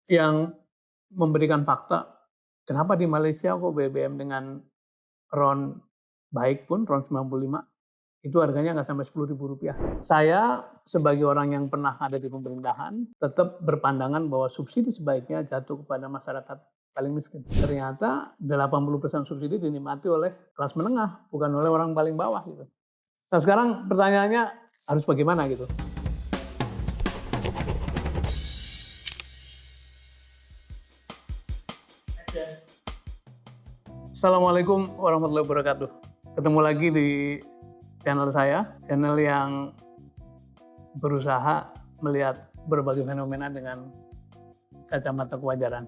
yang memberikan fakta, kenapa di Malaysia kok BBM dengan RON baik pun, RON 95, itu harganya nggak sampai Rp10.000. Saya sebagai orang yang pernah ada di pemerintahan, tetap berpandangan bahwa subsidi sebaiknya jatuh kepada masyarakat paling miskin. Ternyata 80% subsidi dinikmati oleh kelas menengah, bukan oleh orang paling bawah gitu. Nah sekarang pertanyaannya harus bagaimana gitu. Assalamualaikum warahmatullahi wabarakatuh. Ketemu lagi di channel saya, channel yang berusaha melihat berbagai fenomena dengan kacamata kewajaran.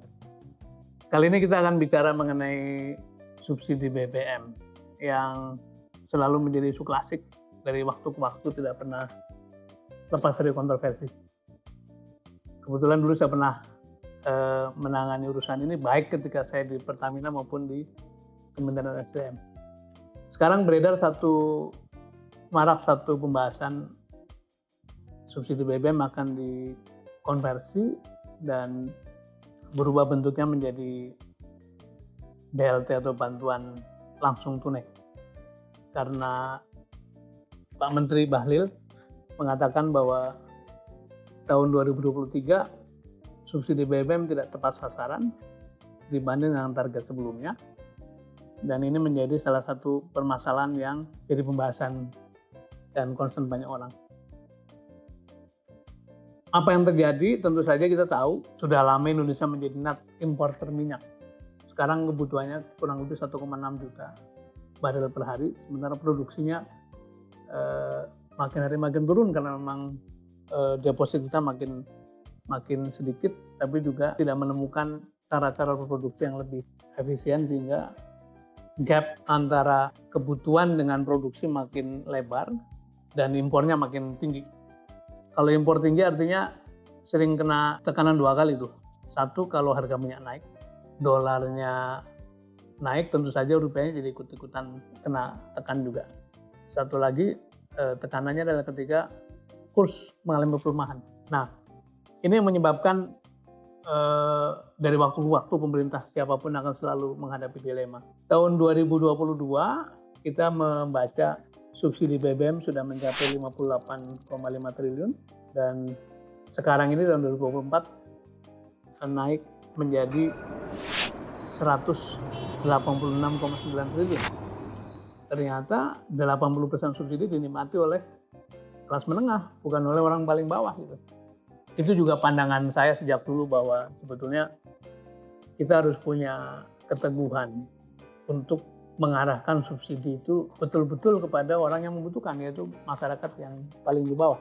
Kali ini kita akan bicara mengenai subsidi BBM yang selalu menjadi isu klasik dari waktu ke waktu, tidak pernah lepas dari kontroversi. Kebetulan dulu saya pernah menangani urusan ini baik ketika saya di Pertamina maupun di Kementerian SDM. Sekarang beredar marak satu pembahasan subsidi BBM akan dikonversi dan berubah bentuknya menjadi BLT atau bantuan langsung tunai. Karena Pak Menteri Bahlil mengatakan bahwa tahun 2023 subsidi BBM tidak tepat sasaran dibanding dengan target sebelumnya. Dan ini menjadi salah satu permasalahan yang jadi pembahasan dan concern banyak orang. Apa yang terjadi? Tentu saja kita tahu sudah lama Indonesia menjadi net importer minyak. Sekarang kebutuhannya kurang lebih 1,6 juta barel per hari, sementara produksinya makin hari makin turun karena memang deposit kita makin sedikit, tapi juga tidak menemukan cara-cara produksi yang lebih efisien, sehingga gap antara kebutuhan dengan produksi makin lebar dan impornya makin tinggi. Kalau impor tinggi artinya sering kena tekanan dua kali tuh. Satu, kalau harga minyak naik, dolarnya naik, tentu saja rupiahnya jadi ikut-ikutan kena tekan juga. Satu lagi tekanannya adalah ketika kurs mengalami pelemahan. Nah, ini yang menyebabkan dari waktu ke waktu pemerintah siapapun akan selalu menghadapi dilema. Tahun 2022 kita membaca subsidi BBM sudah mencapai 58,5 triliun dan sekarang ini tahun 2024 naik menjadi 186,9 triliun. Ternyata 80% subsidi dinikmati oleh kelas menengah, bukan oleh orang paling bawah gitu. Itu juga pandangan saya sejak dulu bahwa sebetulnya kita harus punya keteguhan untuk mengarahkan subsidi itu betul-betul kepada orang yang membutuhkan, yaitu masyarakat yang paling di bawah.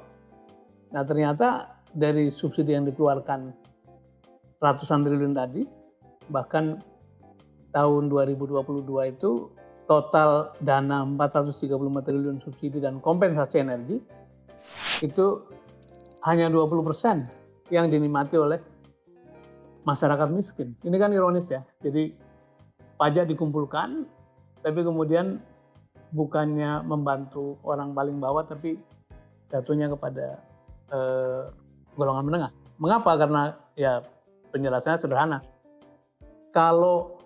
Nah ternyata dari subsidi yang dikeluarkan ratusan triliun tadi, bahkan tahun 2022 itu total dana 435 triliun subsidi dan kompensasi energi itu hanya 20% yang dinikmati oleh masyarakat miskin. Ini kan ironis ya. Jadi pajak dikumpulkan, tapi kemudian bukannya membantu orang paling bawah, tapi jatuhnya kepada golongan menengah. Mengapa? Karena ya penjelasannya sederhana. Kalau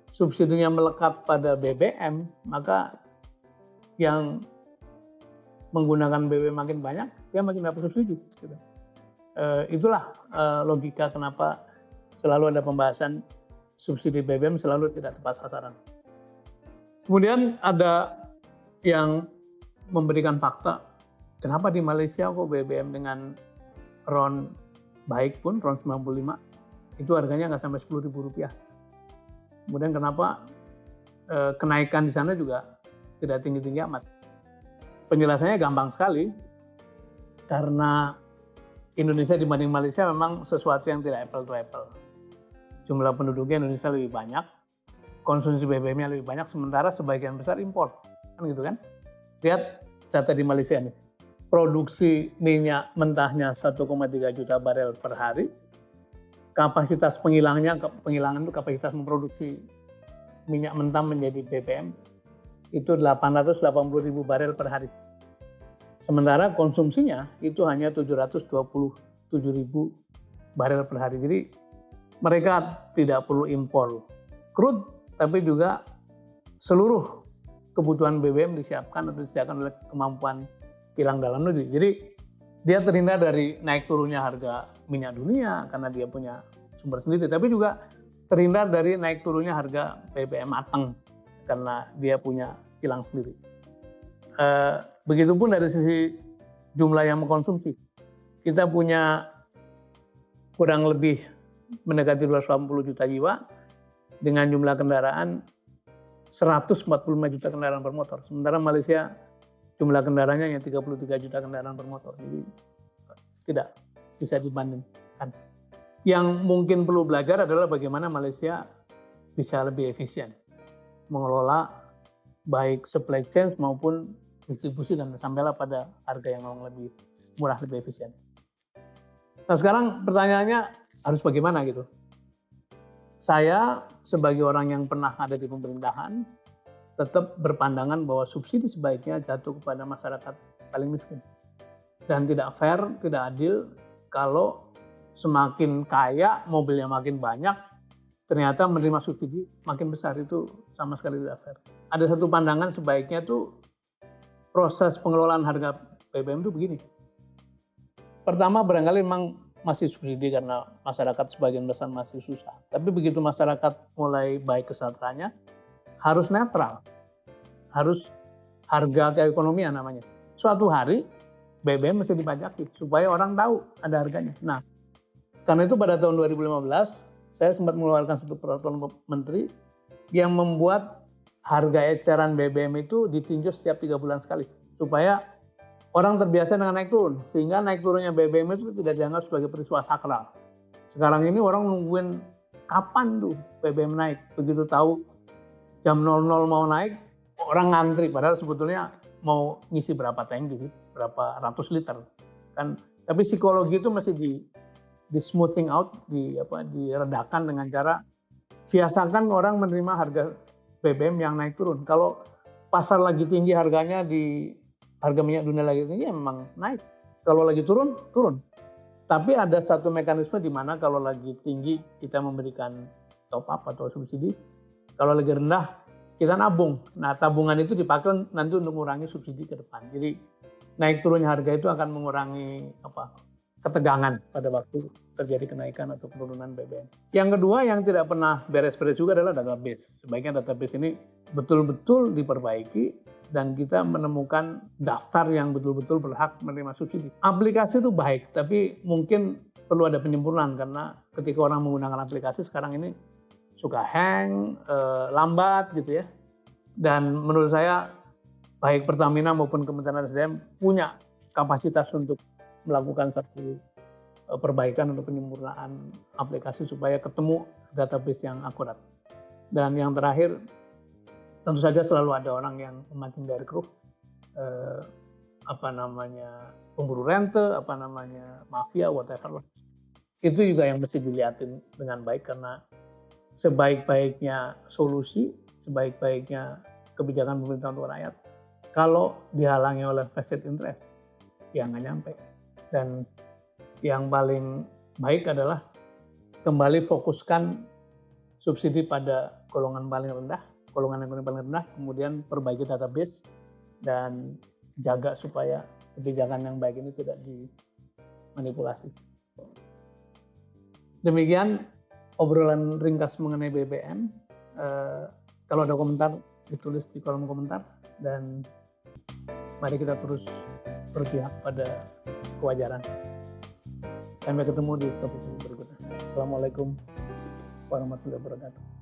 subsidinya melekat pada BBM, maka yang menggunakan BBM makin banyak, dia makin dapat subsidi. Gitu. Itulah logika kenapa selalu ada pembahasan subsidi BBM selalu tidak tepat sasaran. Kemudian ada yang memberikan fakta, kenapa di Malaysia kok BBM dengan RON baik pun, RON 95, itu harganya nggak sampai Rp10.000. Kemudian kenapa kenaikan di sana juga tidak tinggi-tinggi amat. Penjelasannya gampang sekali, karena Indonesia dibanding Malaysia memang sesuatu yang tidak apple to apple. Jumlah penduduknya Indonesia lebih banyak, konsumsi BBM-nya lebih banyak, sementara sebagian besar impor. Kan gitu kan? Lihat data di Malaysia nih. Produksi minyak mentahnya 1,3 juta barel per hari. Kapasitas penghilangan itu kapasitas memproduksi minyak mentah menjadi BBM itu 880.000 barel per hari. Sementara konsumsinya itu hanya 727.000 barel per hari. Jadi mereka tidak perlu impor crude, tapi juga seluruh kebutuhan BBM disiapkan atau disediakan oleh kemampuan kilang dalam negeri. Jadi dia terhindar dari naik turunnya harga minyak dunia karena dia punya sumber sendiri, tapi juga terhindar dari naik turunnya harga BBM matang karena dia punya kilang sendiri. Begitupun dari sisi jumlah yang mengkonsumsi. Kita punya kurang lebih mendekati 280 juta jiwa dengan jumlah kendaraan 145 juta kendaraan bermotor. Sementara Malaysia jumlah kendaraannya hanya 33 juta kendaraan bermotor. Jadi tidak bisa dibandingkan. Yang mungkin perlu belajar adalah bagaimana Malaysia bisa lebih efisien mengelola baik supply chain maupun distribusi dan sampailah pada harga yang lebih murah, lebih efisien. Nah sekarang pertanyaannya harus bagaimana gitu. Saya sebagai orang yang pernah ada di pemerintahan tetap berpandangan bahwa subsidi sebaiknya jatuh kepada masyarakat paling miskin. Dan tidak fair, tidak adil kalau semakin kaya, mobilnya makin banyak, ternyata menerima subsidi makin besar. Itu sama sekali tidak fair. Ada satu pandangan sebaiknya tuh proses pengelolaan harga BBM itu begini. Pertama barangkali memang masih subsidi karena masyarakat sebagian besar masih susah. Tapi begitu masyarakat mulai baik kesejahteraannya, harus netral. Harus harga keekonomian namanya. Suatu hari BBM mesti dipajaki supaya orang tahu ada harganya. Nah, karena itu pada tahun 2015 saya sempat mengeluarkan satu peraturan menteri yang membuat harga eceran BBM itu ditinjau setiap 3 bulan sekali supaya orang terbiasa dengan naik turun, sehingga naik turunnya BBM itu tidak dianggap sebagai peristiwa sakral. Sekarang ini orang nungguin kapan tuh BBM naik, begitu tahu jam 00 mau naik, orang ngantri, padahal sebetulnya mau ngisi berapa tangki, berapa ratus liter, kan? Tapi psikologi itu masih di smoothing out, diredakan dengan cara biasakan orang menerima harga BBM yang naik turun. Kalau pasar lagi tinggi harganya harga minyak dunia lagi tinggi memang naik. Kalau lagi turun, turun. Tapi ada satu mekanisme di mana kalau lagi tinggi kita memberikan top up atau subsidi. Kalau lagi rendah kita nabung. Nah tabungan itu dipakai nanti untuk mengurangi subsidi ke depan. Jadi naik turunnya harga itu akan mengurangi ketegangan pada waktu terjadi kenaikan atau penurunan BBM. Yang kedua yang tidak pernah beres-beres juga adalah database. Sebaiknya database ini betul-betul diperbaiki dan kita menemukan daftar yang betul-betul berhak menerima subsidi. Aplikasi itu baik, tapi mungkin perlu ada penyempurnaan karena ketika orang menggunakan aplikasi sekarang ini suka hang, lambat gitu ya. Dan menurut saya baik Pertamina maupun Kementerian SDM punya kapasitas untuk melakukan satu perbaikan atau penyempurnaan aplikasi supaya ketemu database yang akurat. Dan yang terakhir, tentu saja selalu ada orang yang memancing dari keruh, pemburu rente, mafia, whatever. Itu juga yang mesti dilihatin dengan baik karena sebaik-baiknya solusi, sebaik-baiknya kebijakan pemerintah untuk rakyat, kalau dihalangi oleh vested interest, ya nggak nyampe. Dan yang paling baik adalah kembali fokuskan subsidi pada golongan paling rendah, golongan ekonomi paling rendah, kemudian perbaiki database dan jaga supaya kebijakan yang baik ini tidak dimanipulasi. Demikian obrolan ringkas mengenai BBM. Kalau ada komentar ditulis di kolom komentar dan mari kita terus berpihak pada kewajaran. Sampai ketemu di topik berikutnya. Assalamualaikum warahmatullahi wabarakatuh.